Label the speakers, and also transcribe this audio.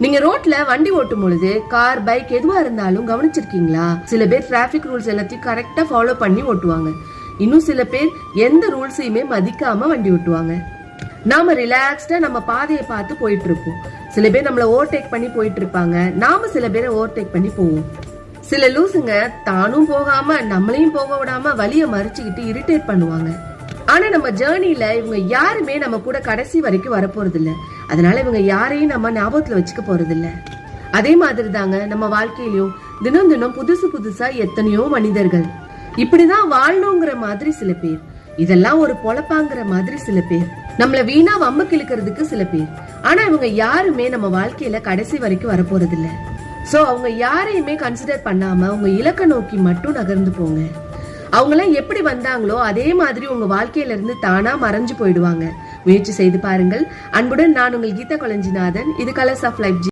Speaker 1: நீங்க ரோட்ல வண்டி ஓட்டும் பொழுது கார் பைக் எதுவா இருந்தாலும் கவனிச்சிருக்கீங்களா? சில பேர் டிராபிக் ரூல்ஸ் எல்லாத்தையும் கரெக்டா ஃபாலோ பண்ணி ஓட்டுவாங்க. இன்னும் சில பேர் எந்த ரூல்ஸையுமே மதிக்காம வண்டி ஓட்டுவாங்க. நாம ரிலாக்ஸ்டா நம்ம பாதையை பார்த்து போயிட்டு இருப்போம். சில பேர் நம்மள ஓவர்டேக் பண்ணி போயிட்டு இருப்பாங்க. நாம சில பேரை ஓவர்டேக் பண்ணி போவோம். சில லூசுங்க தானும் போகாம நம்மளையும் போக விடாம வழிய மறிச்சுக்கிட்டு இரிட்டேட் பண்ணுவாங்க. ஆனா நம்ம ஜேர்னில இவங்க யாருமே நம்ம கூட கடைசி வரைக்கும் வரப்போறது இல்ல. அதனால இவங்க யாரையும் நம்ம ஞாபகத்துல வச்சுக்க போறது இல்ல. அதே மாதிரி தாங்க நம்ம வாழ்க்கையிலயும் தினம் தினம் புதுசு புதுசா எத்தனையோ மனிதர்கள். இப்படிதான் வாழணுங்கிற மாதிரி சில பேர், இதெல்லாம் ஒரு பொழப்பாங்கிற மாதிரி சில பேர், நம்மள வீணா வம்புக்கு இழுக்கிறதுக்கு சில பேர். ஆனா இவங்க யாருமே நம்ம வாழ்க்கையில கடைசி வரைக்கும் வரப்போறது இல்ல. சோ அவங்க யாரையுமே கன்சிடர் பண்ணாம உங்க இலக்க நோக்கி மட்டும் நகர்ந்து போங்க. அவங்க எல்லாம் எப்படி வந்தாங்களோ அதே மாதிரி உங்க வாழ்க்கையில இருந்து தானா மறைஞ்சு போயிடுவாங்க. முயற்சி செய்து பாருங்கள். அன்புடன் நான் உங்கள் கீதா கொளஞ்சிநாதன். இது கலர்ஸ் ஆஃப் லைஃப்.